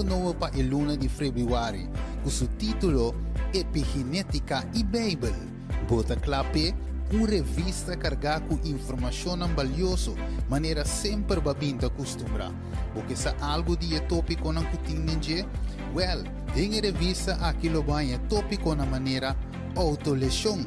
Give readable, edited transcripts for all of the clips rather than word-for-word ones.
Tempo novo para il luna di febbraio, con su titolo Epigenética e Bible. Bota clape, una revista cargada con informazione valiosa, maneira sempre babinta costumbra. Porque sa algo di tópico non cutinge, well, in revista aqui lo banha tópico na maneira autolesión,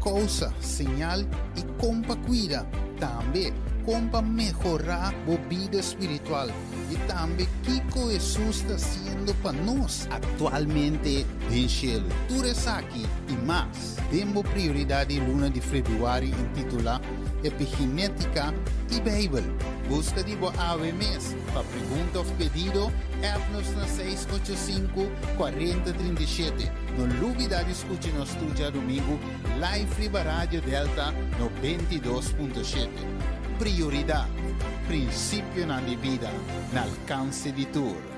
causa, señal e compa cuida. Também compa mejorar a vida espiritual. E também Kiko Jesus está sendo para nós atualmente em cielo. Tudo isso aqui e mais. Temos prioridade luna de februário intitulada Epigenética e Bible. Busca de boa AVMS. Para pergunta ou pedido, app-nos na 685-4037. Não duvida de escutar nos estúdio domingo, live Friba Radio Delta no 22.7. Prioridade, princípio na vida, no alcance de tudo.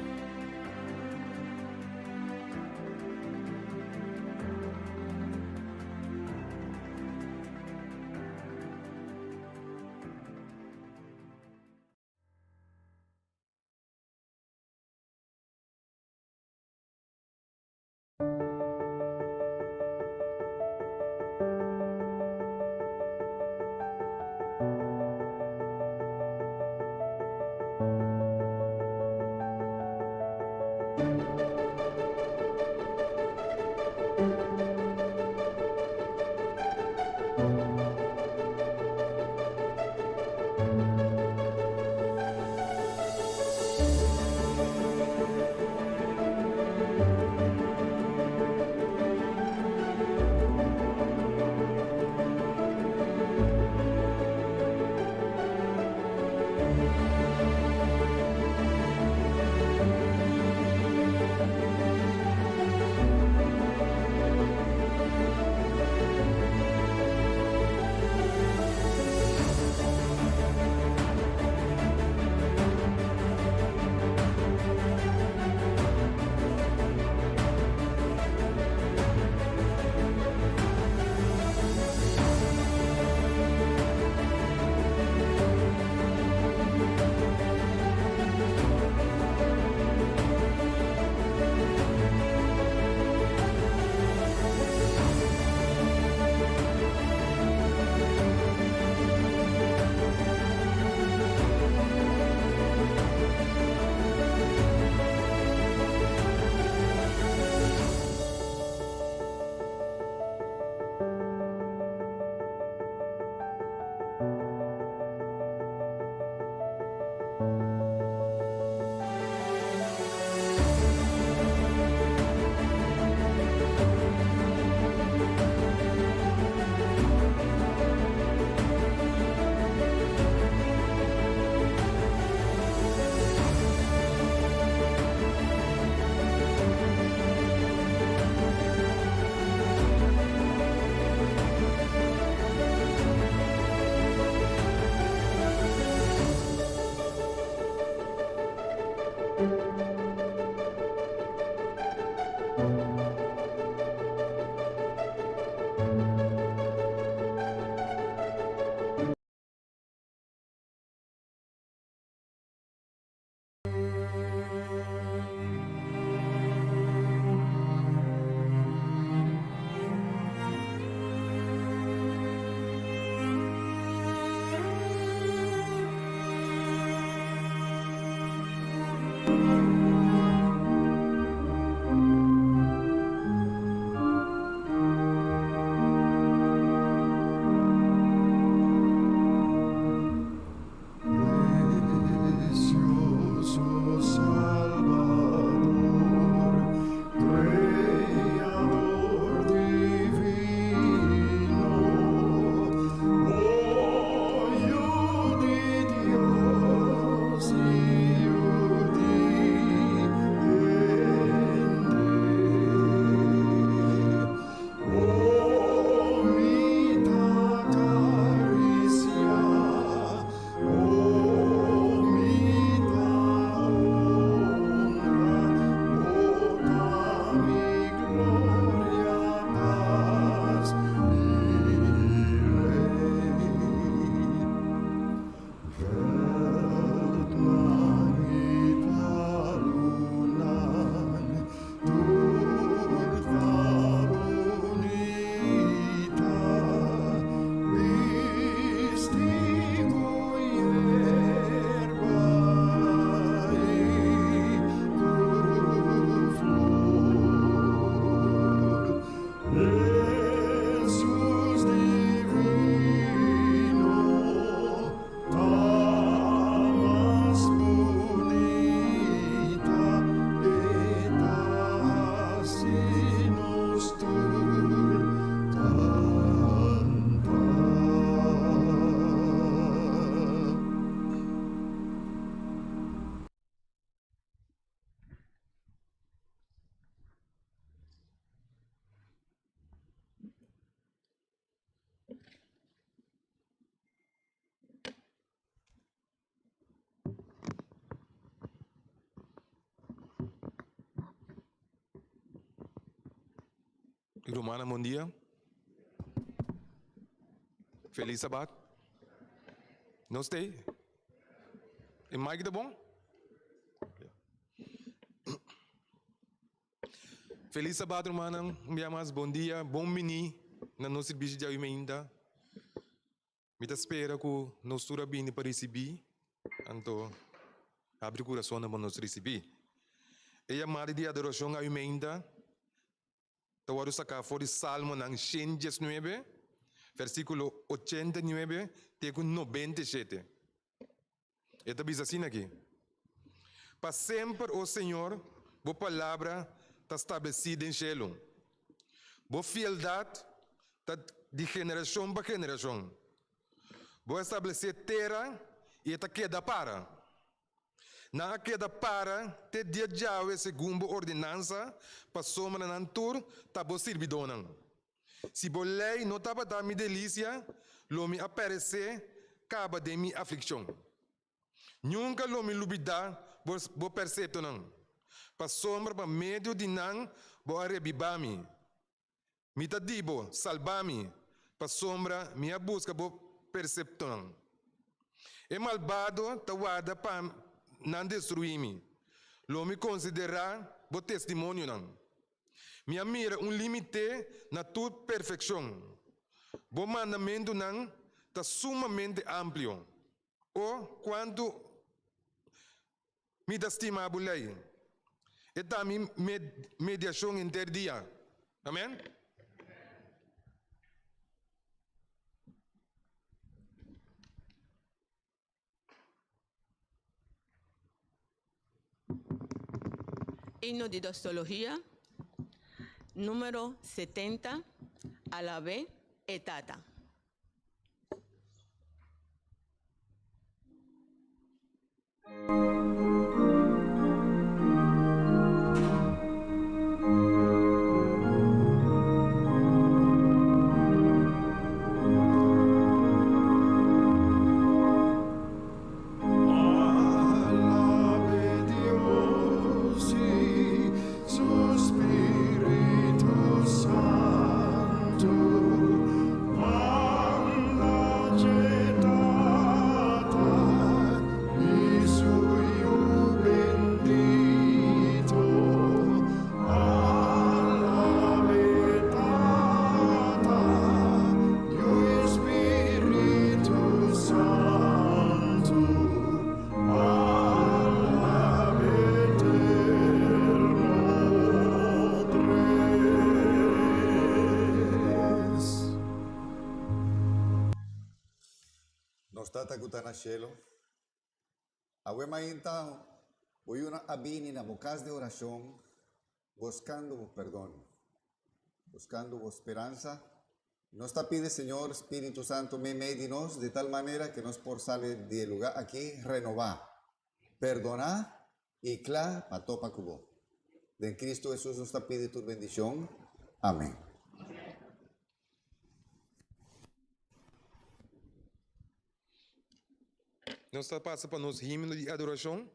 Romana, bom dia. Feliz Sabat. Não sei. E Mike, tá bom? Feliz Sabat, Romana. Mais bom dia. Bom mini. Na nosso serviço de ainda. Me espera que nós turabini para receber. Então, abre o coração para nós receber. E a mari de adoração ainda. Tawaro sacar fora de Salmo ng 119, versículo 89, até 97. Esta diz assim aqui. Para sempre, ó Senhor, boa palavra está estabelecida em cielo. Boa fieldade está de geração para geração. Boa estabelecer terra e esta queda para. Na queda para, te dia jave segundo ordenança, passou na natur, tabo servidonang. Se bolei não tava da mi delícia, lo me aparece, caba de mi aflição. Nunca lo me lubida, bo percepto nang. Passou para meio de nang, bo arrebibami. Mi tadibo, salvami, passou para minha busca, bo percepto nang. E malvado, tawada pa não destruir-me. Lo me considerar o testemunho não. Me mira limite na tua perfeição. O mandamento não está sumamente amplo. O quanto me estima a lei. E também mediação interdia. Amém? Himno de Dostología, número 70, a la B, etata. Tata kutana cielo. Awe mainta, voy una abini na bocas de oración, buscando vos perdón, buscando vos esperanza. Nos te pide, Señor, Espíritu Santo, me medinos de tal manera que nos por salir del lugar aquí, renovar, perdonar y cla patopa cubo. De Cristo Jesús nos te pide tu bendición. Amén. Nós passa para nos himno de adoração.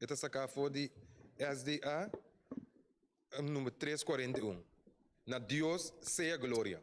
Esta saca for de SDA, número 341. Na Deus seja glória.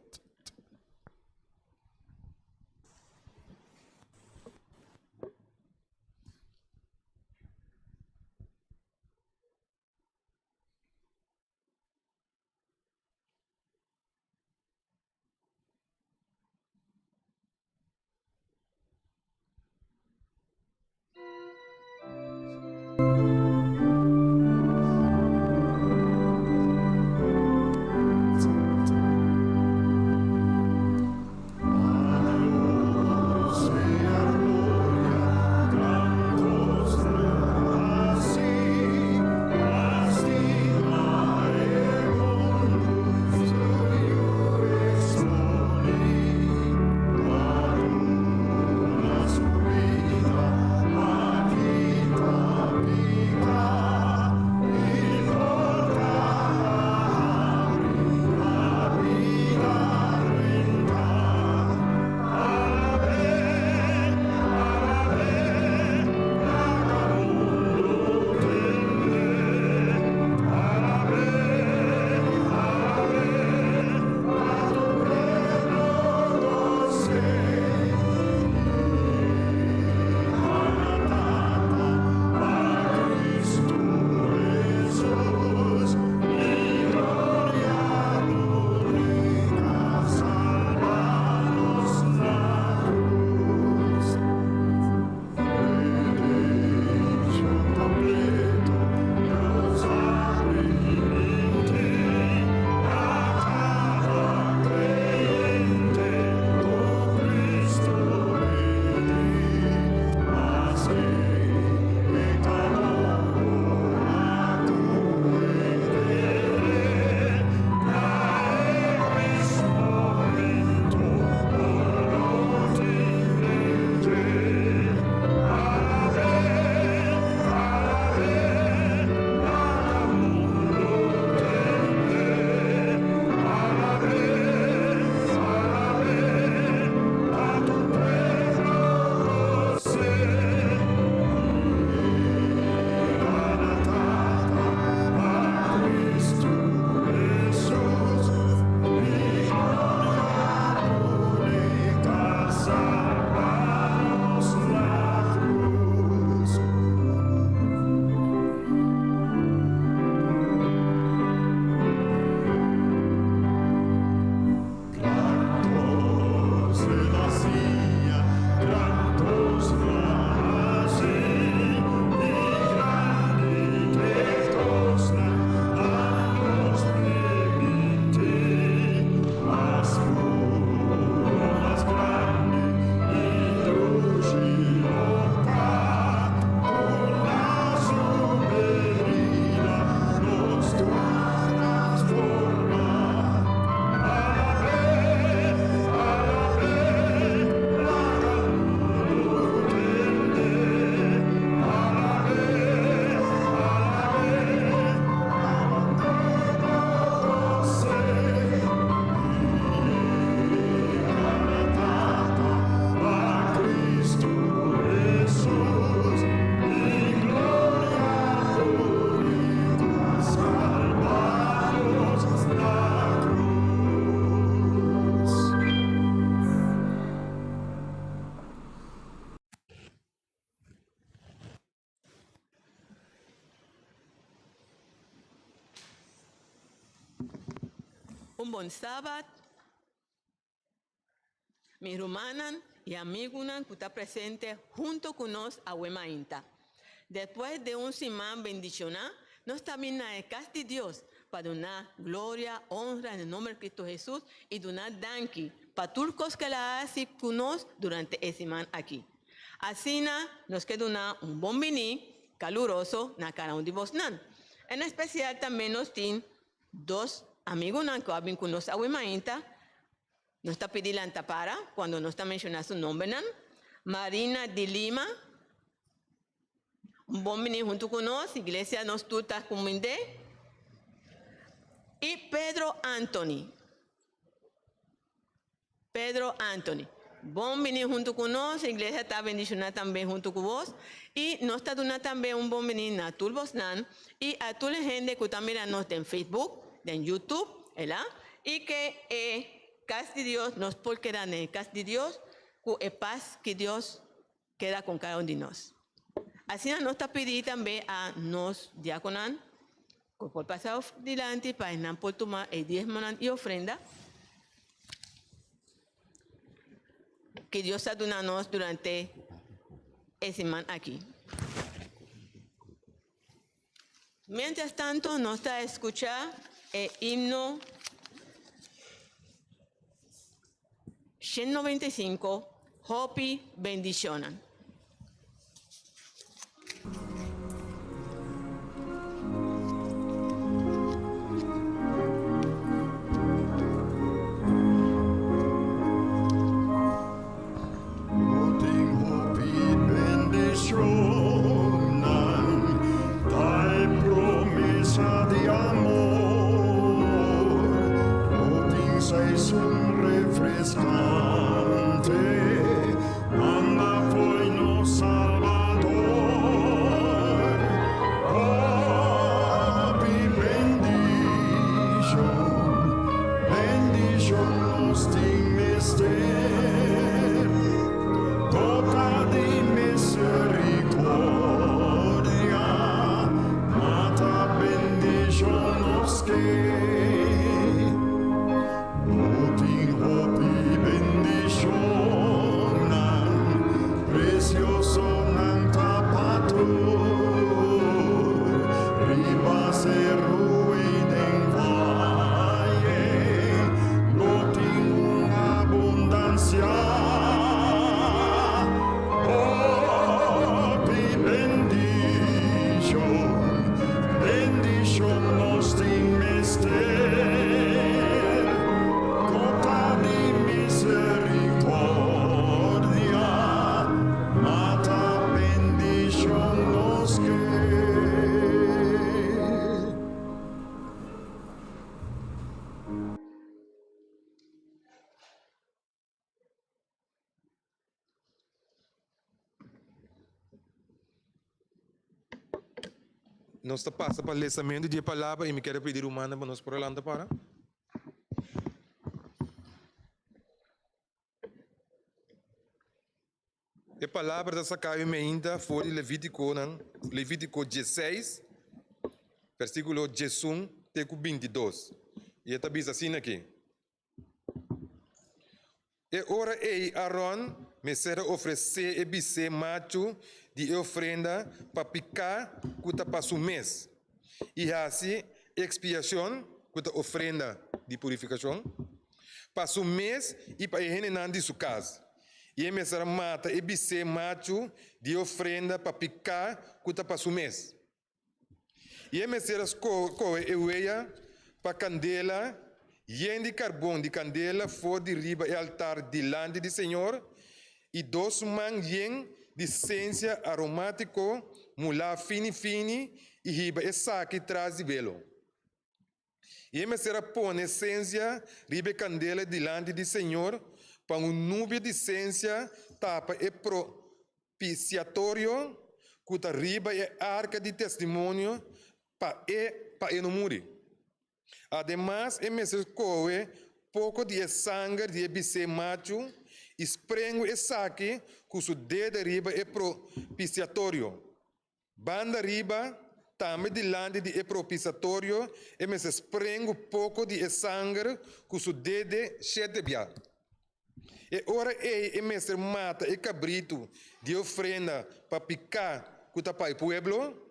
un buen sábado. Mi hermana y amigos que están presentes junto con nosotros a Huemainta. Después de un simán bendicional, nos también en el casa de Dios para donar gloria, honra en el nombre de Cristo Jesús y donar danki para todos los que la hacen con nosotros durante el simán aquí. Así nos queda donar un buen vini caluroso na cada uno de vosotros. En especial también nos tienen dos amigos que van con nosotros a Huemainta. Nos está pidiendo la para cuando nos está mencionando su nombre. Marina de Lima. Un buen venir junto con nosotros. Iglesia nos tuta comunidad. Y Pedro Anthony. Pedro Anthony. Buen venir junto con nosotros. La iglesia está bendicionada también junto con vos. Y nos está dando también un buen venir a todos vosotros. Y a toda la gente que también nos en Facebook, en YouTube. ¿verdad? Y que casa de Dios nos puede quedar en el casa de Dios con la paz que Dios queda con cada uno de nosotros. Así nos está pidiendo también a nos diáconos que por pasar adelante para no por tomar el diezmo y ofrenda que Dios ha dado a nosotros durante el semana aquí. Mientras tanto, nos está escuchando el himno 195, Hopi bendicionan. Nós passa para o lançamento de palavra e me quero pedir humana para nós por lá para. A palavra da sacai me ainda foi Levítico 16, versículo 11 até 22. E está diz assim aqui. E ora Aaron me será oferecer e bise macho de ofrenda para picar cuta para su mês. E assim, expiação cuta ofrenda de purificação para su mês e para ele de sua casa. E me será mata e bise macho de ofrenda para picar cuta para su mês. E me será coe e ueia para candela e de carvão de candela for de riba e altar delante do Senhor e 2 man yen de essência aromático, mula fini e riba e saque traz de velo. E me será pôr essência riba e candela delante do Senhor para nube de essência tapa e propiciatório cuta riba e arca de testemunho para não morrer. Además, me coe pouco de sangue de bise macho, esprengo e saque, com su dedo riba e propiciatório. Banda riba, também delante de propiciatório, e me se sprengo pouco de sangue, com o dedo chetebia. E ora e me se mata e cabrito de ofrenda para picar com o pai pueblo,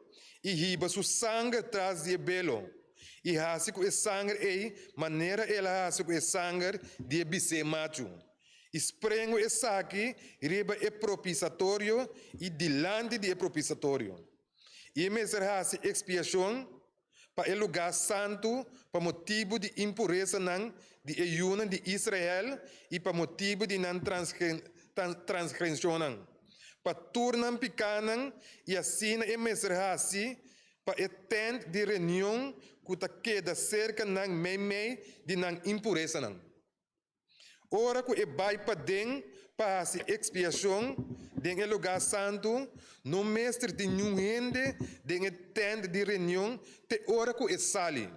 e riba su sangue atrás de belo. E hace com o sangue e maneira ela hace com o sangue de bise macho. Sprengo e saque, riba e propiciatório e delante de propiciatório. E me se hace expiação para o lugar santo, para motivo de impureza não de ayuno de Israel e para motivo de não transgressão não. Para tornar picanan e assim e me se hace para o tent de reunião que queda cerca não meio de não impureza não. Ora que e vai para dentro para a expiação dentro do lugar santo, no mestre de nenhum gente dentro do tenda de reunião, te ora que e sali.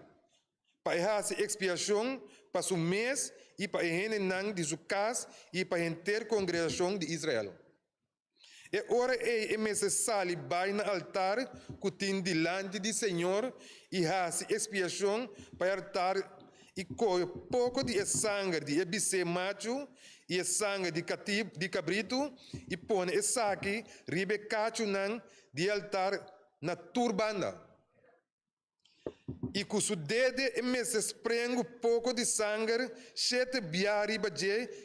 Para a expiação para o mês e para a gente não de sua casa e para a inteira congregação de Israel. E ora e mês sali vai no altar que tem delante do Senhor e a expiação para o altar e coi pouco de sangue de bise macho e sangue de cabrito e põe e saque ribe cacho nan de altar na turbanda. E com o dedo e me se sprengo pouco de sangue, sete bia riba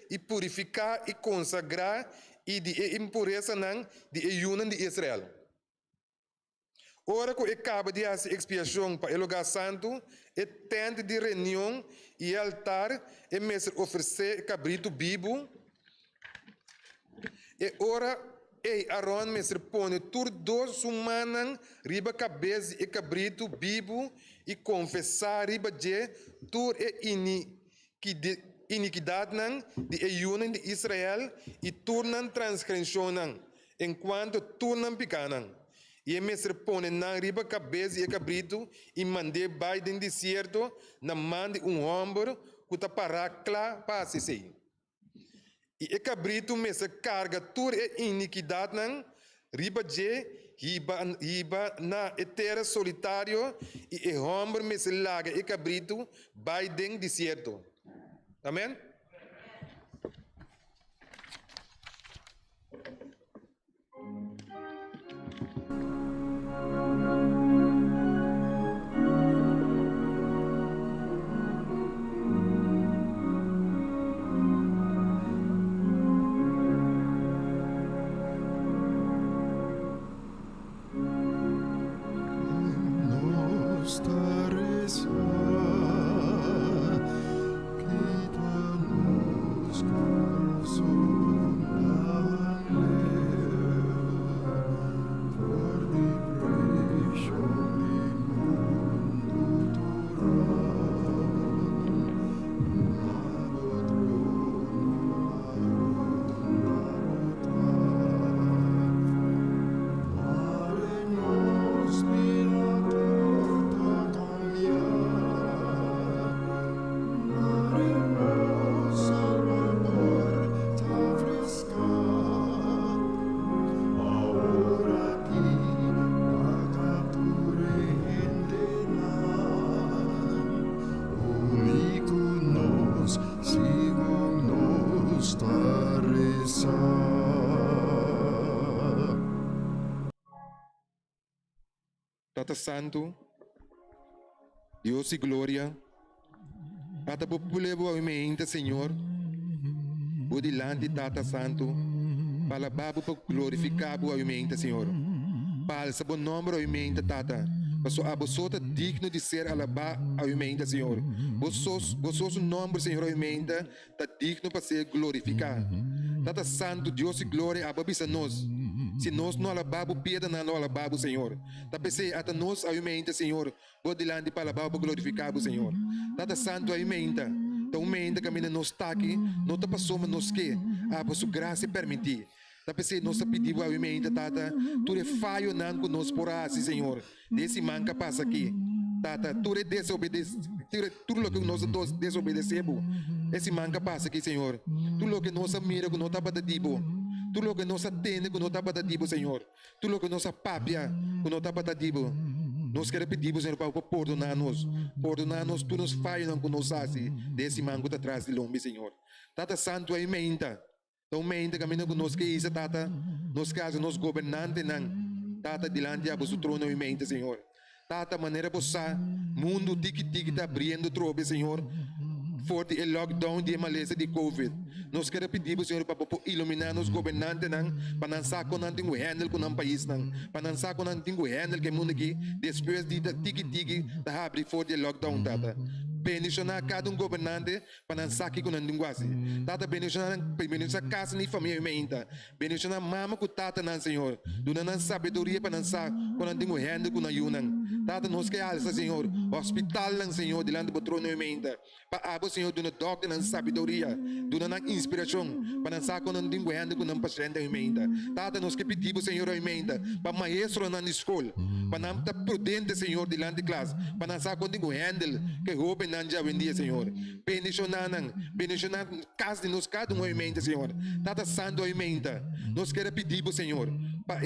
e purificar e consagrar e de impureza nan de ayuno de Israel. Ora que acaba de fazer expiação para o lugar santo, e tende de reunião e altar, e mestre oferecer cabrito vivo. E ora, Aaron mestre põe tur dos humanos, riba cabeça e cabrito vivo, e confessar riba de tur e iniquidade de ayuno de Israel, e tornam transgressão, enquanto tornam picanan. E me põe na riba cabeça e cabrito e mandei vai dentro do deserto na mão de homem que está paracla para se. E cabrito me carga toda a iniquidade riba na terra solitário e o homem me larga e cabrito vai dentro do deserto. Amém? Tata Santo, Deus e glória, Tata populevo a mente, Senhor, o delante Tata Santo, para babo para glorificar a mente, Senhor, para o bom nome a mente, Tata, para a pessoa digno de ser alabado a mente, Senhor, o nome, Senhor, a mente, está digno para ser glorificado. Tata Santo, Deus e glória, a babisa nós. Se nós não alabamos, pieda não alabamos, Senhor. Tapese até nós a mente, Senhor. Vou delante para alabar, para glorificar, Senhor. Tata Santo a mente. Então, mente que a nós está aqui, não está passando nos que. Por sua graça permitir. Tapese nós pedimos a mente, Tata. Tu é falho não conosco por assim, Senhor. Desse manca passa aqui. Tata, tu é desobedece. Tudo o que nós desobedecemos. Esse manca passa aqui, Senhor. Tudo o que nós mira, que não está para tipo. Tudo o que nós atende, que não está para tipo, Senhor. Tudo o que nós papia, que não está para tipo. Nós queremos pedir, Senhor, para perdonar-nos. Perdonar-nos, tu nos falhas não conosco, desse mango tá atrás de lombe, Senhor. Tata santo aí meinta. Então meinta caminho conosco que isso, Tata. Nos casos, nos governantes, não. Tata, dilante a vosso trono aí meinta, Senhor. Tata, maneira possa, mundo tiki-tiki tá abrindo trobe, Senhor. Forte o lockdown de maleza de Covid. Nós queremos pedir, Senhor, para iluminar os governantes, para não saber como não tem o handle com o país, para não saber como não tem o handle que o mundo aqui, depois de tiki-tiki, tá abrir forte o lockdown, Tata. Bendicionar cada governante para não saber como não tem quase. Tata, bendicionar casa e família ainda. Bendicionar mama com Tata, não, Senhor. Dona não sabedoria para não saber como não tem o handle com a Yunan. Tata, nós que alça, Senhor. Hospital, não, Senhor, diante do trono ainda. Para abo, Senhor, dona doctor, não sabedoria. Dona não inspiração para não saber como não tem o handle com o paciente ainda. Tata, nós que pedimos, Senhor, ainda. Para maestro na escola. Para não estar prudente, Senhor, diante de classe. Para não saber como tem o handle que rouba não já vendia, Senhor. Bendicionar casa de nós, cada um emenda, Senhor. Tata santo emenda. Nós queremos pedir, Senhor, para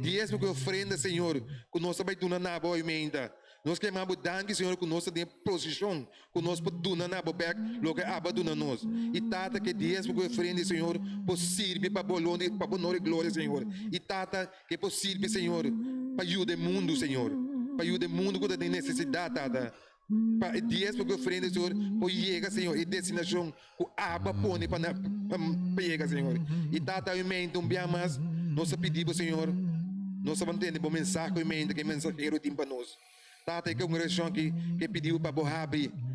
dízimo que ofrenda, Senhor, que nós vai donar na boa emenda. Nós queremos danke, Senhor, que nós temos posição, que nós podemos donar na boa back, logo aba donar nós. E Tata, que dízimo que ofrenda, Senhor, possível para bolone, para honor e glória, Senhor. E Tata, que possível, Senhor, para ajudar o mundo, Senhor. Para ajudar o mundo que tem necessidade, Tata. Para dias porque ofrenda, Senhor, para chegar, Senhor, e destinação que aba põe para chegar, Senhor. E Tata, eu mente bem mais, nós pedimos, Senhor, nós vamos ter uma mensagem que é mensageiro tem para nós. Tata, é uma oração que pediu para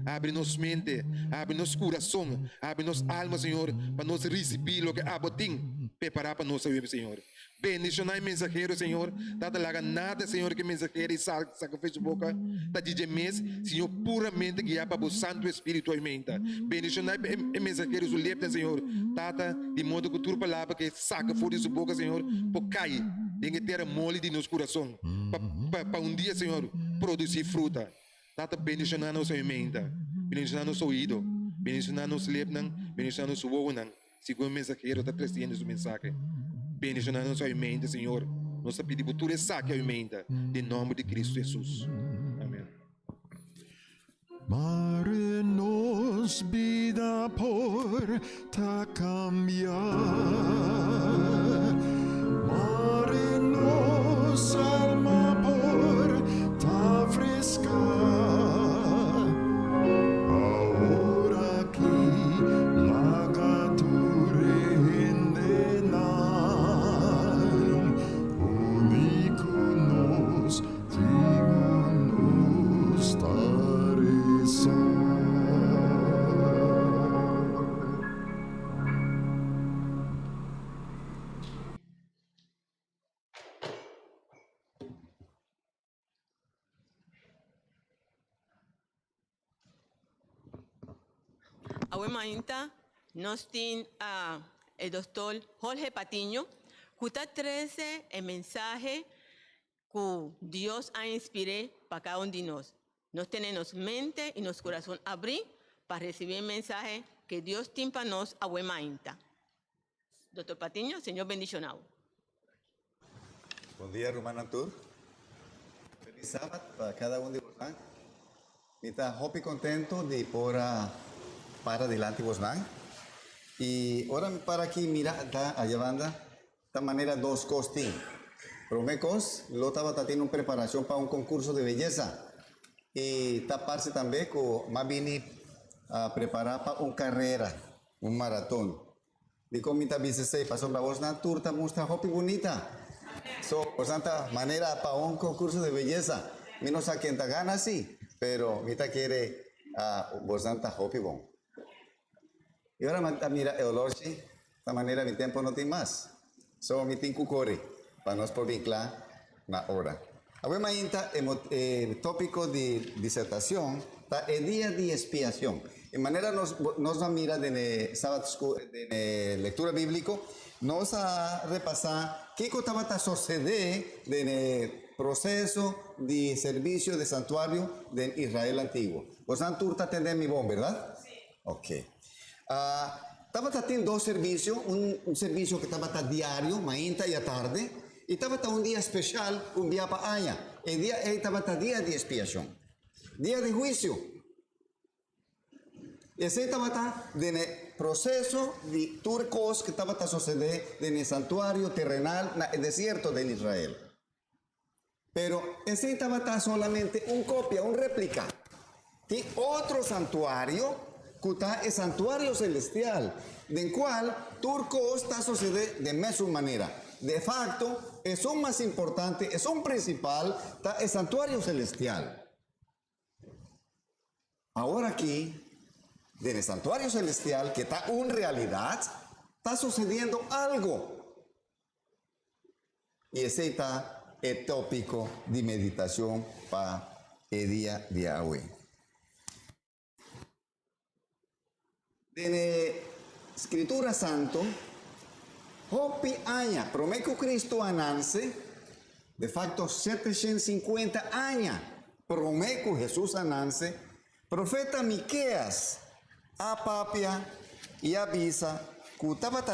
abrir nossa mente, abrir nosso coração, abrir nossa alma, Senhor, para nós receber o que aba tem, preparar para nós, Senhor. Bendicionar mensageiro, Senhor. Tata laga nada, Senhor, que mensageiro e sacrifício boca. Tá de mês, Senhor, puramente guiar para o Santo Espírito aumenta. Bendicionar mensageiros o lepta, Senhor. Tata, de modo que tua palavra que saca fora de sua boca, Senhor, por cai. Tem que ter a mole de nosso coração. Para dia, Senhor, produzir fruta. Tata, bendicionar nossa aumenta. Bendicionar nosso ouvido. Bendicionar nosso lepta, bendicionar nosso ouvido. Segundo o mensageiro, está trazendo essa mensagem. Bendicionar nossa emenda, Senhor. Nossa pedimos tudo essa que é a emenda. Em nome de Cristo Jesus. Amém. Marenos vida por ta cambiar. Marenos alma por ta frescar. Ahora que lagature Hoy mainta nos tiene el doctor Jorge Patiño, que está 13 el mensaje que Dios ha inspirado para cada uno de nosotros. Nos tenemos mente y nuestro corazón abrir para recibir el mensaje que Dios tiene para nosotros a hoy mainta. Doctor Patiño, Señor bendicionado. Bom dia, Romana Tour. Feliz sábado para cada um de vocês. Me está muito contento de poder para adelante vocês. E agora para aqui mirar a banda, de maneira dos costinhos. Primeira coisa, eu estava tendo uma preparação para um concurso de beleza. E está parte também que eu vim a preparar para uma carreira, um maratón. De como está 16, passou para vocês na tour, está mostra roupa bonita. Portanto, maneira para um concurso de beleza. Eu não sei quem está ganhando assim, mas me está querendo bastante roupa bom. E agora mira o lorche, da maneira meu tempo não tem mais. Só me tem que correr para nós poder claro na hora. Agora ainda o tópico de dissertação está o dia de expiação. De maneira nós vamos mirar de sábado de leitura bíblica, nós a repassar o que estava a suceder no processo de serviço de santuário de Israel antigo. Você tú está entendendo bom, verdade? Sim. Ok. Estava tendo dois serviços, um serviço que estava diário, manhã e à tarde, Y estaba un día especial, un día para año. El día estaba día de expiación, día de juicio. Y ese estaba en el proceso de turcos que estaba sucediendo en el santuario terrenal, en el desierto de Israel. Pero ese estaba solamente un copia, un réplica de otro santuario, que está el santuario celestial, del cual turcos está sucediendo de misma manera. De facto, es un más importante, es un principal, está el santuario celestial. Ahora aquí, en el santuario celestial, que está en realidad, está sucediendo algo. Y ese está el tópico de meditación para el día de hoy. En la Escritura Santo, Hopi aña, prometo Cristo ananse, de facto 750 años, prometo Jesús ananse, profeta Miqueas, apapia y avisa que estaba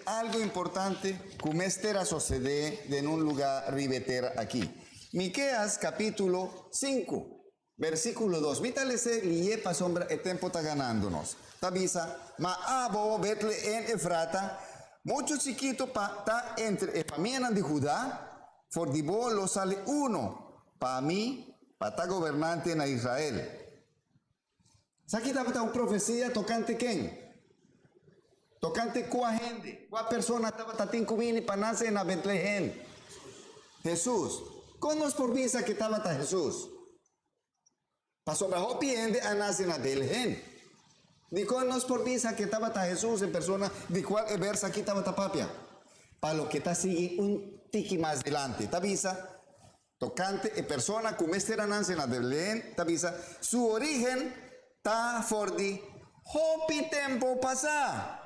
algo importante que me estará suceder en un lugar ribetera aquí. Miqueas capítulo 5, versículo 2. Vítale y para sombra el tiempo está ganándonos. Avisa, ma abo Betlehem Efrata, mucho chiquito está entre Epamiana de Judá, for dibo lo sale uno, para mí, para estar gobernante en Israel. Aquí estaba una profecía tocante quién? Tocante cuál gente, cuál persona estaba tatinco vini para nacer en Betlehem. Jesús. ¿Cómo nos por visa que estaba Jesús? Pasó bajo piende a nacer en Betlehem. ¿De cuál nos por visa que estaba Jesús en persona? ¿De cuál versa aquí estaba papia? Para lo que está sigue un tiki más adelante. Está visa tocante en persona como este era nacer en Betlehem. Está visa su origen ta for the hopi tempo pasa,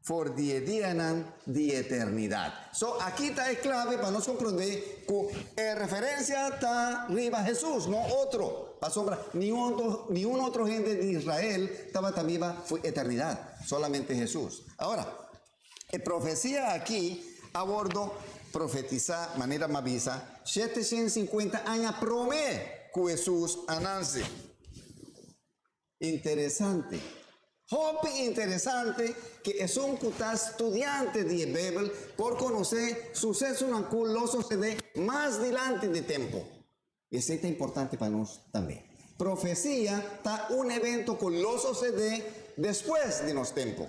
for the edianan de eternidad. So aquí está el clave para nos comprender que referencia está arriba Jesús, no otro. Para sombra, ni un otro gente de Israel estaba tan viva, fue eternidad, solamente Jesús. Ahora, la profecía aquí abordo profetizar manera mavisa 750 años promete que Jesús anance. Interesante. Hopi interesante que es un estudiante de Biblia por conocer sucesos en los sucede más delante de tiempo. Y eso es importante para nosotros también. Profecía está un evento que lo sucede después de los tiempos.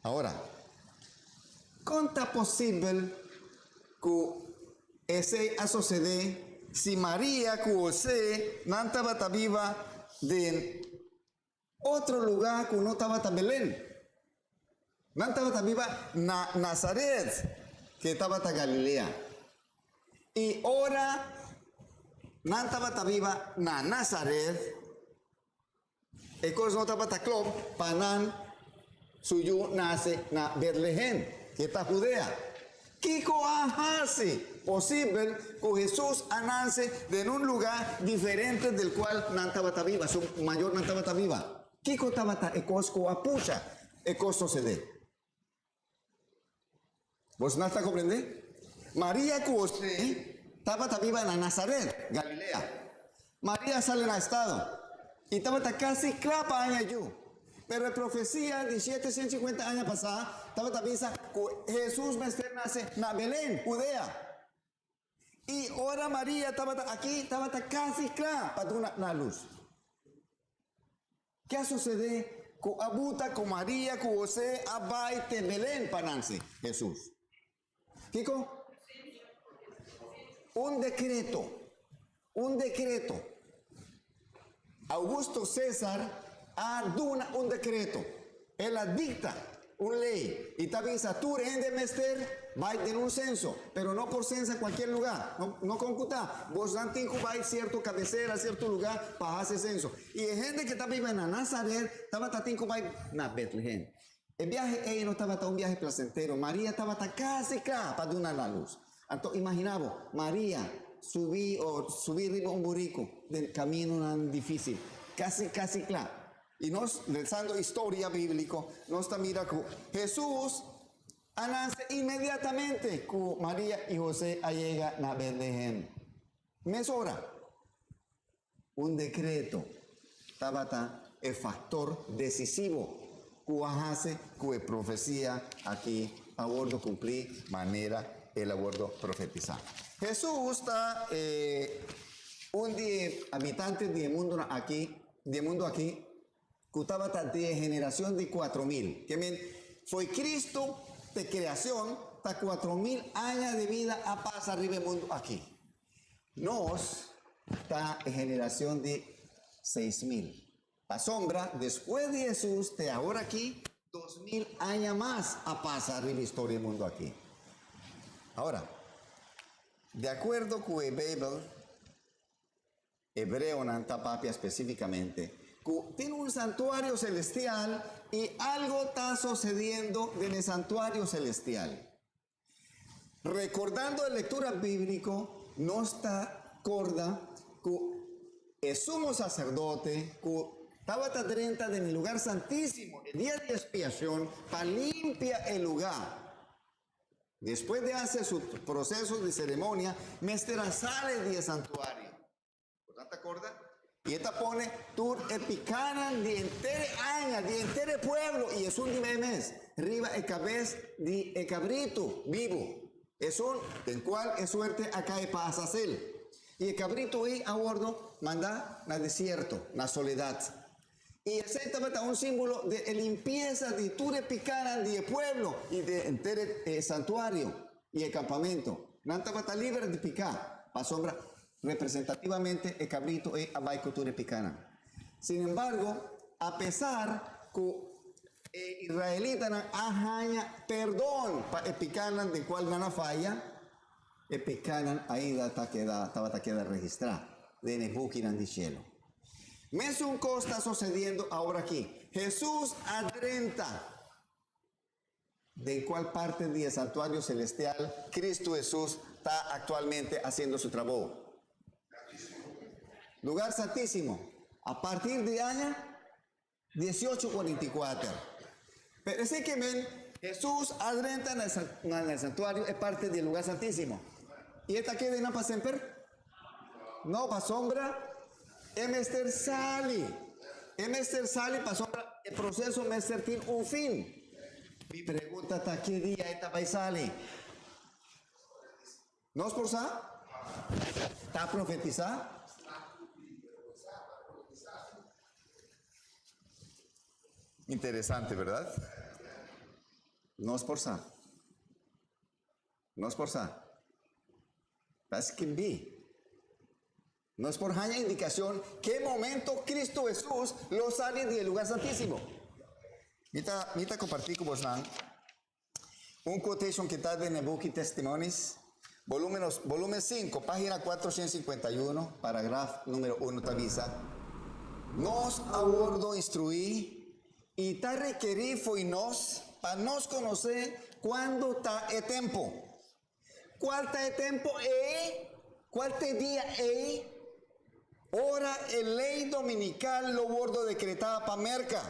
Ahora, ¿cómo es posible que ese a suceder si María que José no estaba viva de otro lugar que no estaba en Belén? No estaba viva en Nazaret, que estaba en Galilea. Y ahora no estaba viva en Nazaret, y cosa no estaba en club, para suyo nace en Betlehem, que está Judea. ¿Qué hace posible que Jesús nace en un lugar diferente del cual no estaba viva, su mayor no estaba viva? ¿Qué estaba en Cosco apucha? ¿Qué sucede? ¿Vos no está comprendiendo? María José estaba viva en Nazaret, Galilea. María sale en el estado y estaba casi clapa años. Pero la profecía de 750 años pasada estaba avisa que Jesús nace en Belén, Judea. Y ahora María estaba aquí, estaba casi clara para una luz. ¿Qué sucede? Que abuta con María, con José, abaite Belén para nacer Jesús. ¿Kiko? Un decreto. Augusto César aduna un decreto. Él dicta una ley. Y también tú rende mester, va en un censo. Pero no por censo en cualquier lugar. No computa. Vos antico va a cierto cabecera, cierto lugar para hacer censo. Y hay gente que está viva en Nazaret, estaba tatinco va en Betlehem. El viaje, ella no estaba un viaje placentero. María estaba casi clara para dar la luz. Entonces, imaginamos, María subir arriba un burrico del camino tan difícil. Casi clara. Y nos, rezando historia bíblica, nos está mirando que Jesús Ananse inmediatamente que María y José llegan a Betlehem. Mesora. Un decreto. Tabata el factor decisivo que hace que profecía aquí abordo cumplir manera el abordo profetizar. Jesús está un día habitante del mundo aquí que estaba de generación de 4,000. Que fue Cristo de creación hasta 4,000 años de vida a pasar arriba del mundo aquí. Nos está en generación de 6,000. La sombra, después de Jesús, de ahora aquí, 2,000 años más a pasar arriba la historia del mundo aquí. Ahora, de acuerdo con el Bible, hebreo Nantapapia específicamente, tiene un santuario celestial y algo está sucediendo en el santuario celestial. Recordando la lectura bíblica, no está acorda que el sumo sacerdote que estaba adrenta en el lugar santísimo el día de expiación para limpiar el lugar. Después de hacer su proceso de ceremonia, Mestera sale del santuario. ¿Te acuerdas? Y esta pone tur epicanan de entere año, de entere pueblo, y es un mes. Arriba el cabez de el cabrito vivo. Es un, en cual es suerte acá y pasa hacer. Y el cabrito ahí a bordo manda al desierto, la soledad. Y ese es un símbolo de limpieza de tur epicanan de pueblo y de entere santuario y el campamento. Nanta va a estar libre de picar, para sombra. Representativamente el cabrito es abai cultura picana. Sin embargo, a pesar que israelitas ajaña perdón para el picanan de cual nana falla, el picanan ahí estaba queda registrado de nebuquinan de cielo. Mes un cosa está sucediendo ahora aquí. Jesús adrenta de cuál parte del santuario celestial Cristo Jesús está actualmente haciendo su trabajo. Lugar santísimo, a partir de año 1844. Pero ese que ven, Jesús adrenta en el santuario, es parte del lugar santísimo. ¿Y esta queda no para siempre? No, para sombra, Mester sale para sombra, el proceso Mester tiene un fin. Mi pregunta está, ¿qué día esta va a salir? ¿No es por sa? ¿Está profetizada? Interesante, ¿verdad? No es por sa. No es por sa. That's can be. No es por haya indicación qué momento Cristo Jesús lo sale del lugar santísimo. Mita compartí con vos un quotation que está de Nebuchadnezzar Testimonies, volumen 5, página 451, parágrafo número 1 te avisa. Nos abordo instruí y ta requerí foi nos para nos conocer cuándo está el tiempo. ¿Cuál está el tiempo? ¿Cuál te día? Ahora el ley dominical lo bordo decretada para merca.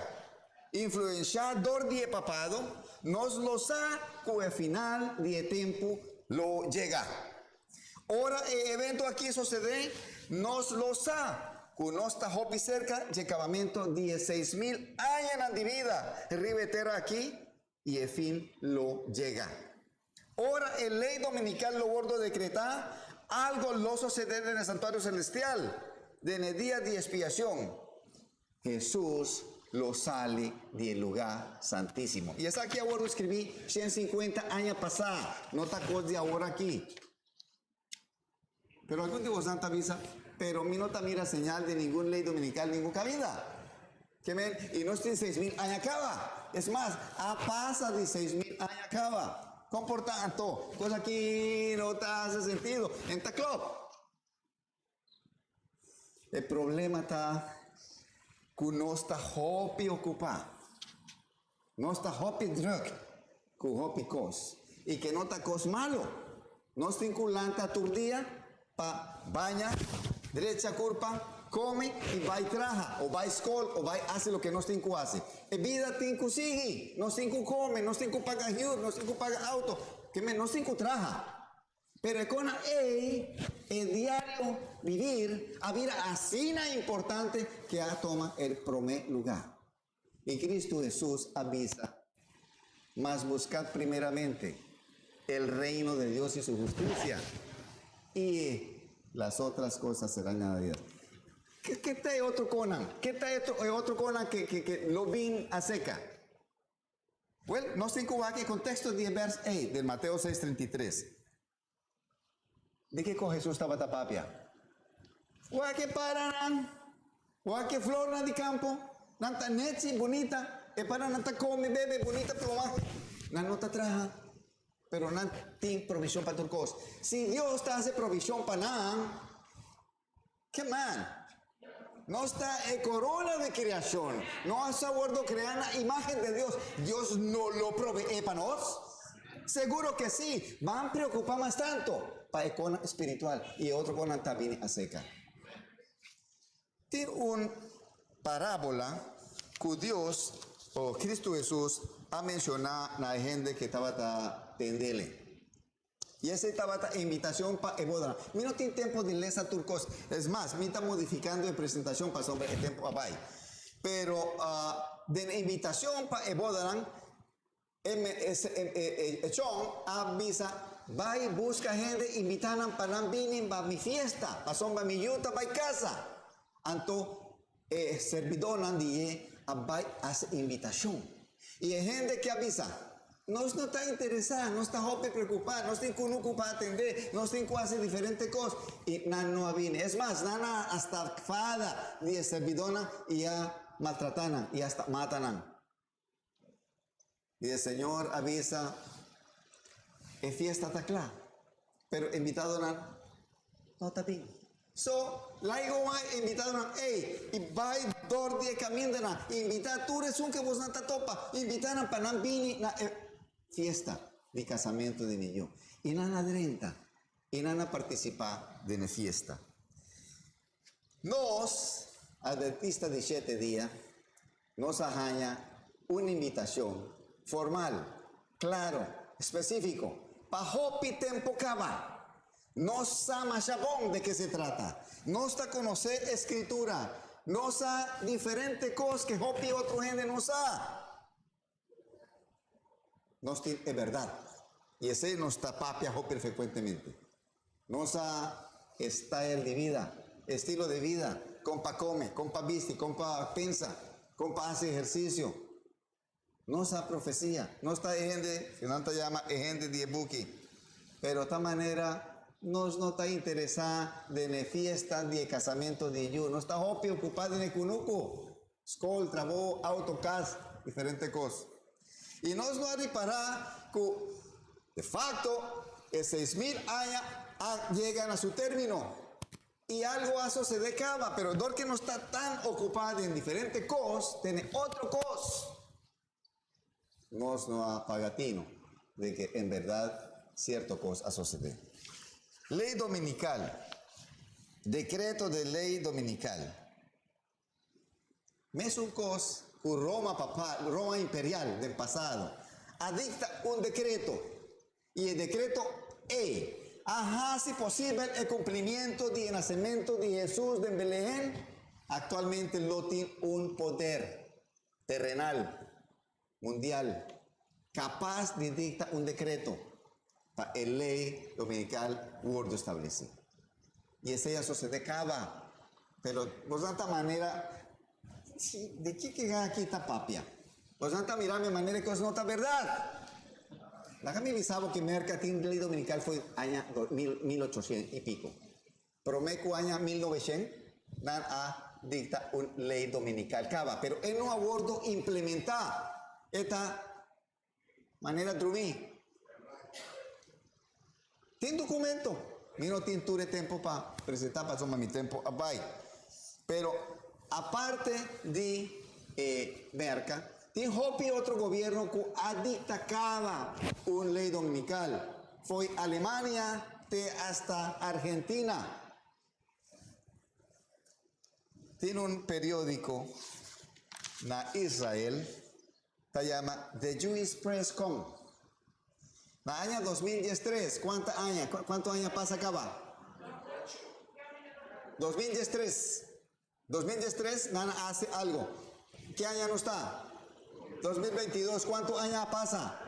Influenciador de papado, nos lo sa que al final de tiempo lo llega. Ahora el evento aquí sucede, nos lo sa. Que no está hopi cerca de acabamiento 16,000 años de vida. Ribetera aquí y el fin lo llega. Ahora el ley dominical lo bordo decretar, algo lo sucede en el santuario celestial, de en el día de expiación. Jesús lo sale del lugar santísimo. Y es aquí ahora escribí 150 años pasados, no está cosa de ahora aquí. Pero algún de vosotros avisa, pero mi no mira señal de ningún ley dominical, ninguna cabida. ¿Qué ven? Y no estoy 6,000 años acaba. Es más, a pasa de 6,000 años acaba. Comportando, cosa que no te hace sentido. En ta club. El problema está que no está hopi ocupado. No está hopi drug, que hopi cos. Y que no está cos malo. No está inculante a tu día, pa baña, derecha curpa, come y va y traja, o va a escola, o va y hace lo que no tiene que hacer. E vida tiene que sigue, no tiene que come, no tiene que pagar hyur, no tiene que pagar auto, que no tiene que traja. Pero con el diario vivir, a vida así importante que toma el primer lugar. Y Cristo Jesús avisa, mas buscad primeramente el reino de Dios y su justicia, y las otras cosas serán añadidas. ¿Qué está otro Conan? ¿Qué está otro Conan que lo vin a seca? Bueno, no sé cómo aquí el contexto de verso 8 del Mateo 6:33. ¿De qué con Jesús estaba tapapia? ¿O a qué paranan? ¿O a qué flor de campo? Nanta netsi bonita, e para nanta come, bebe bonita, pero más, no está traja, pero no tiene provisión para tu cosa. Si Dios está hace provisión para nada, ¿qué man? No está en corona de creación, no ha sabido crear la imagen de Dios. Dios no lo provee para nosotros. Seguro que sí, van a preocupar más tanto para el conan espiritual y otro conan también a seca. Tiene una parábola que Dios o Cristo Jesús ha mencionado a la gente que estaba tendele. Y esa estaba la invitación para Ebodan. Mi no tiene tiempo de leer a turcos. Es más, me está modificando en presentación para sobre el tiempo abajo. Pero de la invitación para Ebodan, John avisa, va y busca gente, invitan para venir para mi fiesta, para sombra mi yuta, para casa. Anto, servidor de va hace invitación. Y hay gente que avisa, no está interesada, no está preocupada, no está ocupado atender, no está hacer diferentes cosas. Y no viene. Es más, nana hasta fada de servidora y ya maltratan y hasta matan. Y el Señor avisa, es fiesta está clara, pero invitado no está bien. So, la invitado y va y dor de camino invita tú eres un que vos no te topa, invitaron para no vini na fiesta de casamiento de niño. Y nana adrenta, y nana participa de la fiesta. Nos, adventistas de 7 días, nos ajaña una invitación formal, claro, específico, para hopi tempo cava. No sabe chabón de qué se trata. No está conocer escritura. No sabe diferentes cosas que hopi otro gente no sabe. No es verdad. Y ese no está papia hopi frecuentemente. No sabe style de vida, estilo de vida. Compa come, compa viste, compa piensa, compa hace ejercicio. No sabe profecía. No está gente, que no te llama gente de buki. Pero de esta manera no está interesada en la fiesta de casamiento de Yu. No está ocupado en el cunuco. Escuela, trabajo, autocas, diferentes cosas. Y nos no reparar que de facto, 6,000 años llegan a su término. Y algo a eso se decaba, pero el que no está tan ocupado en diferentes cosas, tiene otra cosa. Nos no apagatino de que en verdad cierta cosa sucede. Ley dominical. Decreto de ley dominical. Es un cosa que Roma imperial del pasado adicta un decreto. Y el decreto es, si posible el cumplimiento del nacimiento de Jesús de Belén. Actualmente lo tiene un poder terrenal, mundial, capaz de dictar un decreto para la ley dominical Word establecido. Y ese ya se decaba. Pero, pues, de esta manera, ¿de qué que aquí está papia? Pues, de esta manera, manera que no está verdad. La que me avisaba que merca tiene ley dominical fue año 1800 y pico. Pero meco año 1900, dan a dicta una ley dominical cava. Pero él no ha vuelto a implementar esta manera de mí. Tiene documento. Yo no tengo tiempo para presentar, para tomar mi tiempo. Pero aparte de merca, tiene otro gobierno que ha dictado una ley dominical. Fue Alemania hasta Argentina. tiene un periódico na Israel, se llama The Jewish Press Com. Na año 2013, ¿cuánto año pasa acá va? 2013. 2013, nana hace algo. ¿Qué año no está? 2022, ¿cuánto años pasa?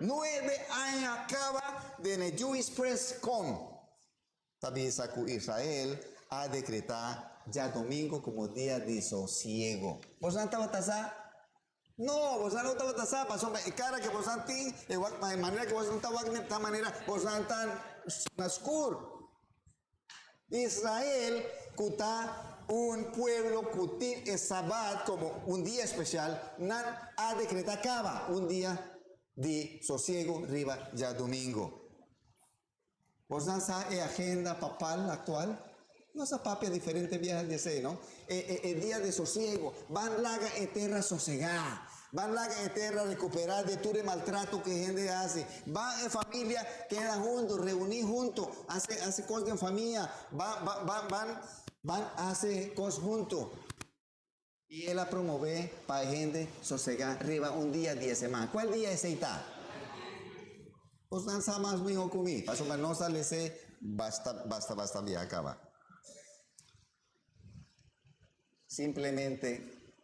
9 años acaba de The Jewish Press Com. Sabía que Israel ha decretado ya domingo como día de sosiego. ¿Vos no estabas tasá? No, vos no estabas tasá. Pasó cara que vos no tiene, de manera que vos no estabas de esta manera, vos no están oscuro. Israel está un pueblo que tiene el sábado como un día especial, nan ha decretado acaba un día de sosiego, arriba ya domingo. ¿Vos no sabes la agenda papal actual? No se papia diferente viajes de ese, ¿no? El día de sosiego, van larga en tierra sosegada, van larga en tierra recuperar de todo el maltrato que gente hace, van en familia, quedan juntos, reunir juntos, hace cosas en familia, van a hacer cosas juntos. Y él la promueve para gente sosegada, arriba un día 10 semanas. ¿Cuál día es ese? Pues no sabe más mío conmigo, paso que no sale ese, basta, bien acaba. Simplemente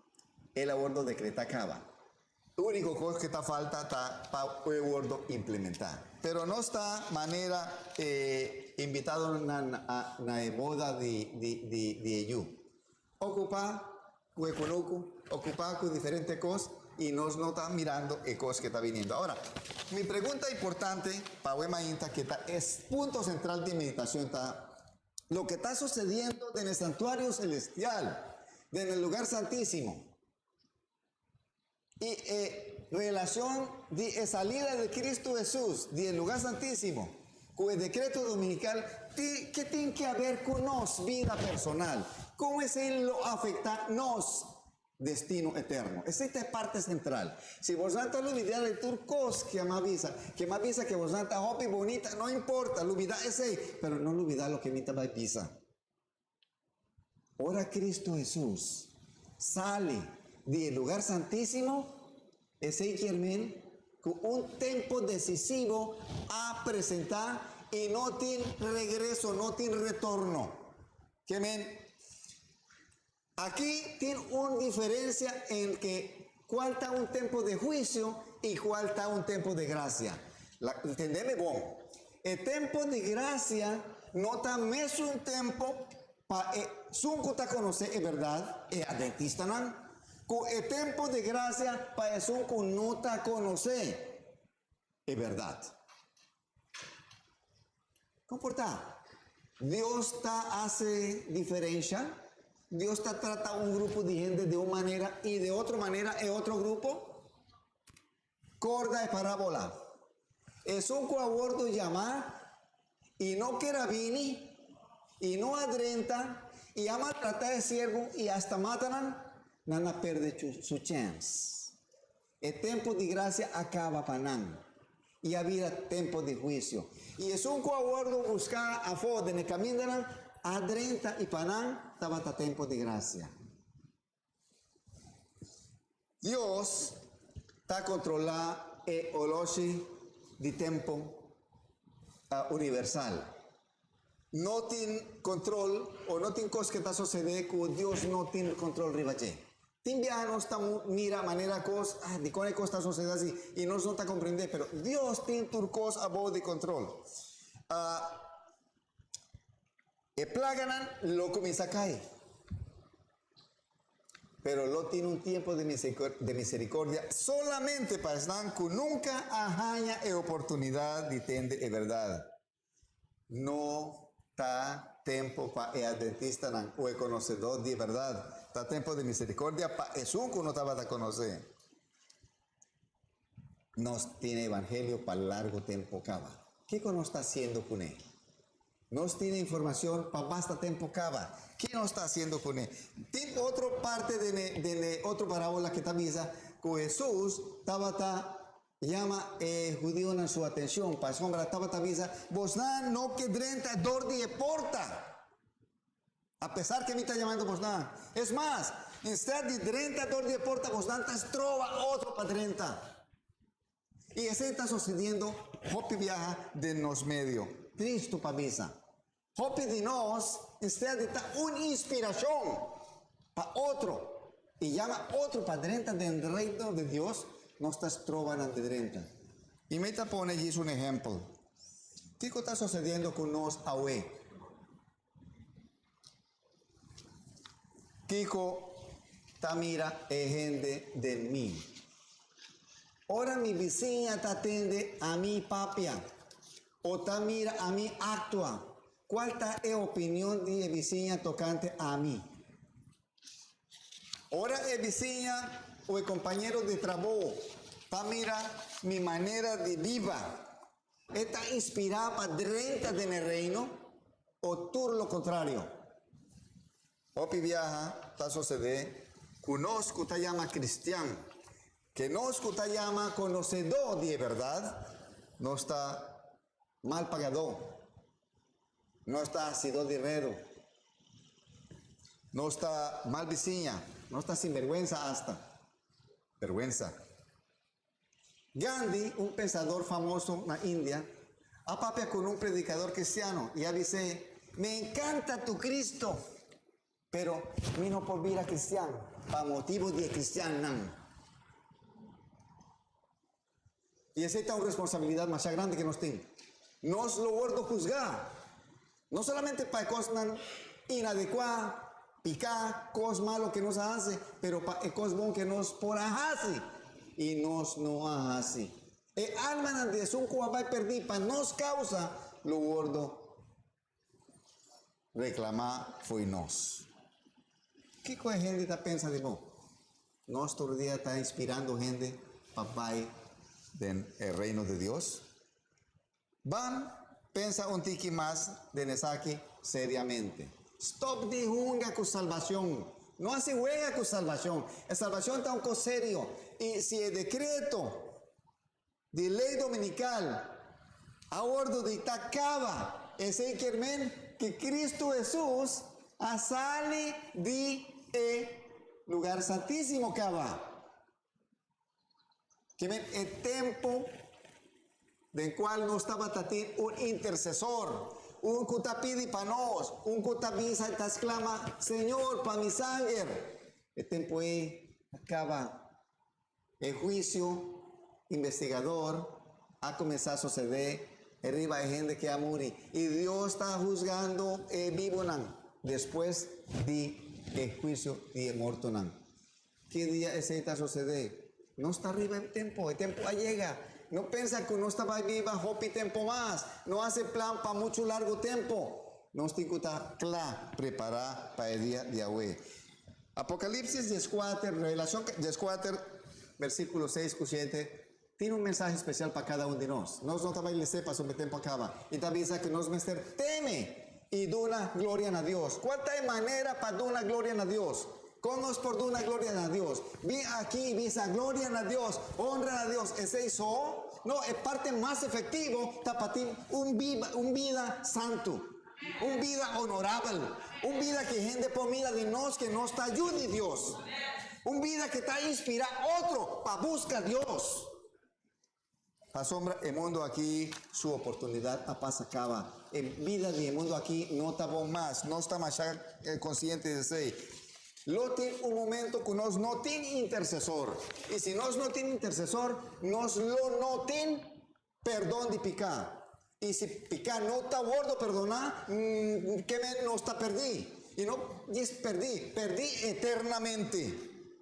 el abordo decreta acaba. Lo único cosa que está falta está para el abordo implementar. Pero no está manera invitado a la boda de ellos. Ocupa con diferentes cosas y nos no está mirando el cosas que está viniendo. Ahora, mi pregunta importante para Wemainta, que es punto central de meditación, está lo que está sucediendo en el santuario celestial, en el lugar santísimo. Y relación de salida de Cristo Jesús del lugar santísimo con el decreto dominical, ¿qué tiene que ver con nos vida personal? ¿Cómo es él lo afecta nos destino eterno? Esa es parte central. Si vos no te olvidas de turcos que me avisa que vos no te hopi bonita, no importa, lo olvida ese, pero no olvida lo que me va a pisar. Ahora Cristo Jesús sale del lugar santísimo, ese Germán, con un tiempo decisivo a presentar y no tiene regreso, no tiene retorno. Germán, aquí tiene una diferencia en que cuál está un tiempo de juicio y cuál está un tiempo de gracia. ¿Entendeme vos? El tiempo de gracia no está más un tiempo para sunco está conocer es verdad, es adventista, ¿no? Con el tiempo de gracia para sunco no está conocer es verdad. ¿Cómo está? Dios está hace diferencia. Dios está trata un grupo de gente de una manera y de otra manera en otro grupo. Corda y parábola. Es un coabordo llamar y no quiera vini y no adrenta y ama tratar de siervo y hasta matan, nada pierde su chance. El tiempo de gracia acaba panan y había tiempo de juicio. Y es un coabordo buscar a fondo en el camino adrenta y panan estaba a tiempo de gracia. Dios está controlando el oloshi de tiempo universal. No tiene control o no tiene cosas que está sucediendo que Dios no tiene control ribache. Timbia no está mira manera cosas de cómo está sucediendo así y no está comprender, pero Dios tiene turcos a voz de control. El plaganan lo comienza a caer. Pero lo tiene un tiempo de misericordia solamente para estar que nunca ajaña la oportunidad de entender la verdad. No está tiempo para el adventista o el conocedor de verdad. Está tiempo de misericordia para eso que no estaba a conocer. Nos tiene evangelio para largo tiempo cava. ¿Qué nos está haciendo con él? Nos tiene información para basta tiempo cava. ¿Qué nos está haciendo con él? Tiene otra parte de otra parábola que avisa que Jesús llama judío en su atención. Para sombra avisa, vos no que drenta dor de porta. A pesar que me está llamando vos nada. Es más, instead de 30 dólares de porta, vos dantas trova otro para 30. Y eso está sucediendo, Hopi viaja de nos medio. Cristo pavisa. Hopi de nos, instead de estar una inspiración para otro. Y llama otro para 30 del reino de Dios, no estás trovando de 30. Y me está pone allí un ejemplo. ¿Qué está sucediendo con nos ahora? Kiko tamira es gente de mí. Ahora mi vecina te atende a mi papia. O tamira a mi actua. ¿Cuál está la opinión de la vecina tocante a mí? Ahora la vecina o el compañero de trabajo tamira mi manera de viva. ¿Está inspirada para 30 en el reino? ¿O todo lo contrario? Hopi viaja, está sucediendo, conozco te llama cristiano, que conozco te llama conocedor de verdad, no está mal pagador, no está ácido de redo, no está mal vecina, no está sin vergüenza hasta, vergüenza. Gandhi, un pensador famoso en la India, apapia con un predicador cristiano y dice, me encanta tu Cristo. Pero mi no por vida cristiano, para motivo de cristiano. Y esa es una responsabilidad más grande que nos tiene. Nos lo guardo juzgar. No solamente para cosas inadecuadas, picar, cosas malas que nos hace, pero para cosas buenas que nos por hace. Y nos no hace. El alma de un cuabay perdido para nos causa, lo guardo reclamar fue nos. ¿Qué cosa gente está pensando de vos? Nuestro día está inspirando gente para del reino de Dios. Van, pensa un tiki más de Nesaki seriamente. Stop de juega con salvación. No hace juega con salvación. La salvación está un cosa serio. Y si el decreto de ley dominical a bordo de Itacaba es que Cristo Jesús sale de lugar santísimo cava. Que el tiempo del cual no estaba tatín un intercesor, un cutapidi para nos, un cutapisa y exclama, Señor, para mi sangre. El tiempo acaba. El juicio investigador ha comenzado a suceder. Arriba hay gente que ha muerto. Y Dios está juzgando vivo después de el juicio de muerto. ¿Qué día ese está sucediendo? No está arriba el tiempo llega. No piensa que no estaba viva hopi tiempo más. No hace plan para mucho largo tiempo. No está claro preparar para el día de hoy. Apocalipsis 14, Revelación 14, versículo 6 y 7. Tiene un mensaje especial para cada uno de nosotros. Nos no también le sepa sobre el tiempo acaba. Y también dice que nos menester teme y dona gloria a Dios. ¿Cuál es manera para donar gloria a Dios? ¿Cómo es por donar gloria a Dios? Vi aquí, visa gloria a Dios, honra a Dios. ¿Ese hizo? No, es parte más efectivo para ti un vida santo, un vida honorable, un vida que gente por mira de nos que nos está ayude Dios, un vida que está inspira a otro para buscar a Dios. Asombra el mundo aquí, su oportunidad a paz acaba. En vida del mundo aquí no está más, no está más consciente de eso. Lo tiene un momento que nos no tiene intercesor. Y si nos no tiene intercesor, nos lo no tiene perdón de picar. Y si picar no está gordo perdonar, que no está perdí. Y no es perdí eternamente.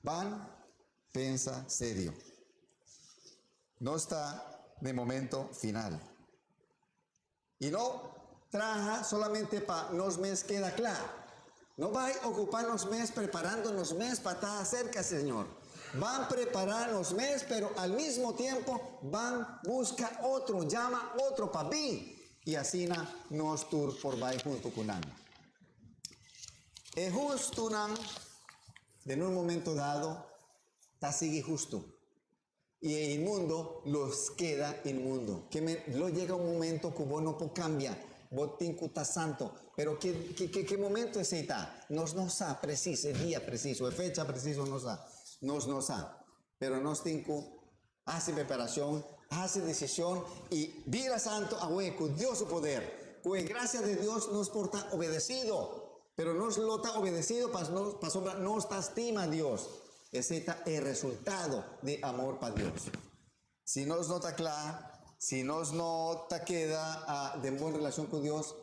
Van, pensa serio. No está de momento final. Y no traja solamente para los meses queda claro. No va a ocupar los meses preparando los meses para estar cerca, Señor. Van a preparar los meses, pero al mismo tiempo van busca otro, llama otro para mí. Y así nos tour por vai junto con él. Es justo, en un momento dado, está sigue justo. Y el inmundo los queda inmundo. Que lo llega un momento que vos no puedes cambiar. botín está santo. Pero ¿qué momento es esta? Nos sabe preciso, el día preciso, la fecha preciso no sabe. Pero nos tinco hace preparación, hace decisión y vira santo a con Dios su poder. Pues gracias de Dios nos porta obedecido, pero nos lo está obedecido para sombra, no está estima a Dios. Ese es el resultado de amor para Dios. Si nos no está claro, si nos no te queda de buena relación con Dios,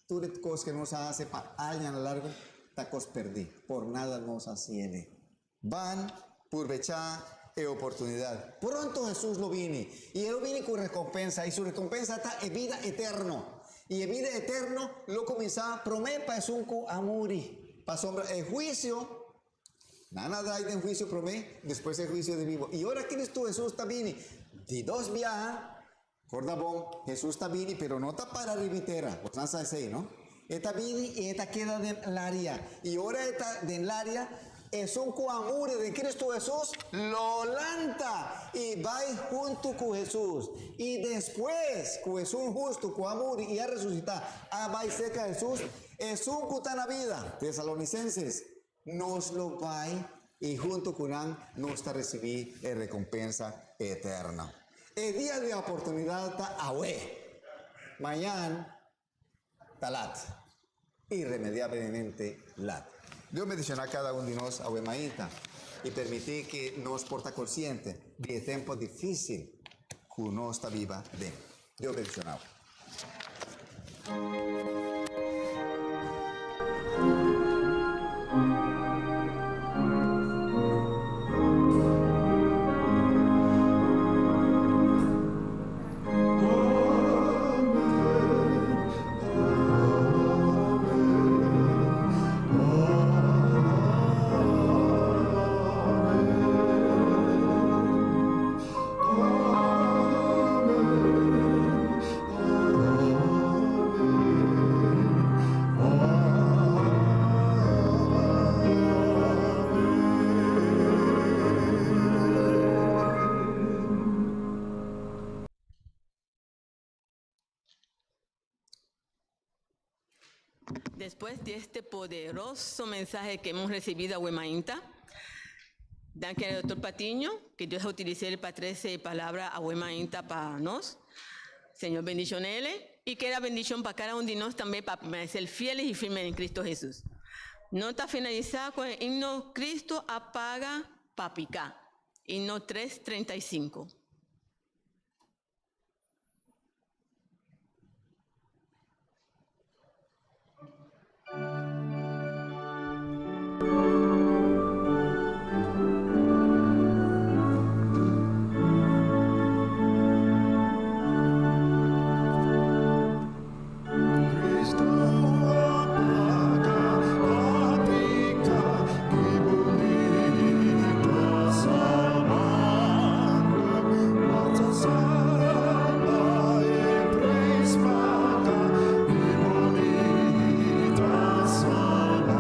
tú de cosas que nos hace para alguien a lo largo, tacos perdí, por nada nos asciende. Van por bechar e oportunidad. Pronto Jesús lo viene, y Él viene con recompensa, y su recompensa está en vida eterna. Y en vida eterna lo comienza promete para es un amuri, para sombra el juicio. Nada hay de juicio promete, después el juicio de vivo. Y ahora Cristo Jesús está viene. De dos viajes, Jordabón, Jesús está viene, pero no está para ribitera. Pues no sé, ¿no? Esta viene y esta queda en la área. Y ahora esta en la área es un coamure de Cristo Jesús, lo lanta y va junto con Jesús. Y después, con Jesús justo, coamure y a resucitar, va cerca de Jesús, es un cuta en la vida. Tesalonicenses, nos lo va y junto con él nos está recibir la recompensa eterna. El día de oportunidad está ahue. Mañana, talat. Irremediablemente lat. Dios bendicionar a cada uno de nosotros a Wemainta y permitir que nos porta consciente de tiempo difícil que uno está viva de. Dios bendicionar. Después de este poderoso mensaje que hemos recibido a Wemainta, gracias al doctor Patiño, que Dios utilice para traer palabra a Wemainta para nos. Señor, bendiciones y que la bendición para cada uno de nosotros también para permanecer fieles y firmes en Cristo Jesús. No está finalizado con el himno Cristo apaga papica, himno 335. Salva,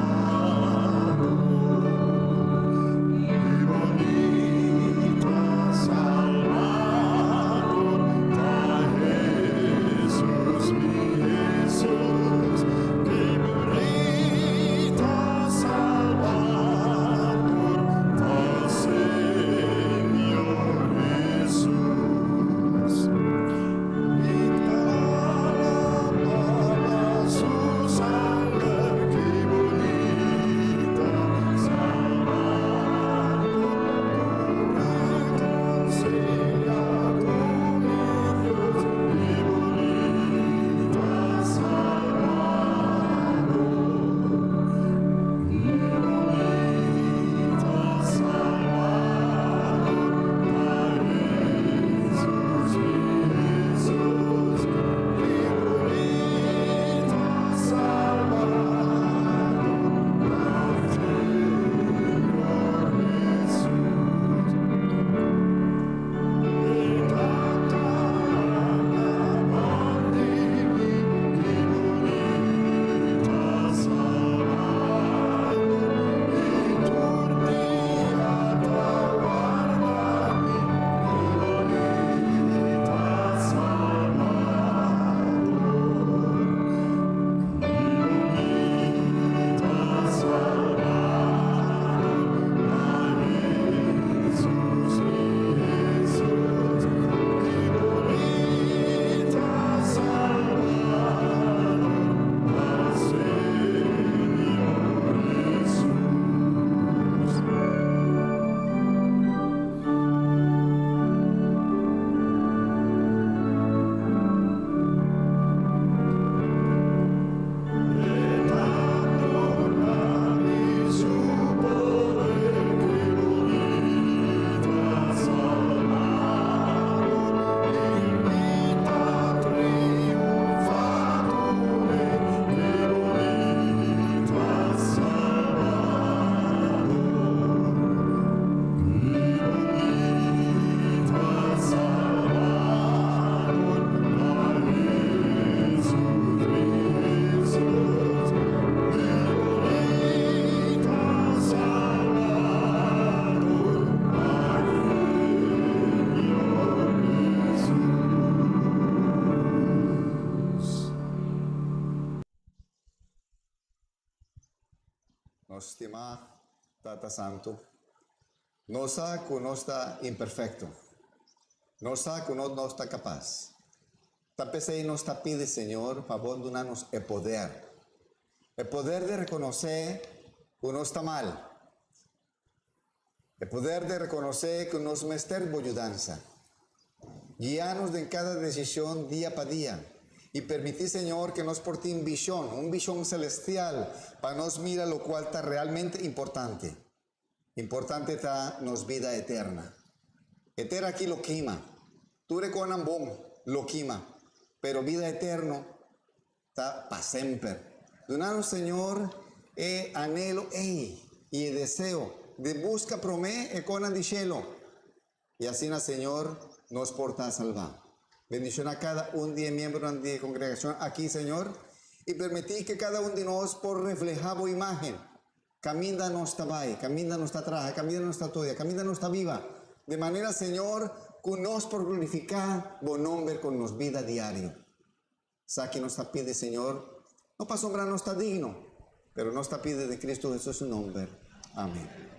nos estima Tata Santo, nos sabe que no está imperfecto, nos sabe que no está capaz. Tapese nos pide, Señor, favor donarnos el poder de reconocer que no está mal, el poder de reconocer que nos mester ayudanza, guiarnos en cada decisión día para día y permitir, Señor, que nos porte un visión celestial para nos mira lo cual está realmente importante. Importante está nos vida eterna. Eterna aquí lo quima. Tú reconan bom, lo quima. Pero vida eterno está para siempre. Donanos, Señor, anhelo y el deseo de busca promé e conan di cielo. Y así, Señor, nos porta a salvar. Bendición a cada un día miembro de la congregación aquí, Señor, y permití que cada uno de nosotros por reflejar tu imagen, camina nuestra valle, camina nuestra traje, camina nuestra toalla, camina nuestra viva, de manera, Señor, que nos por glorificar tu nombre con nos vida diario. Saque nos pide, Señor, no para sombrar no está digno, pero nos pide de Cristo Jesús su nombre. Amén.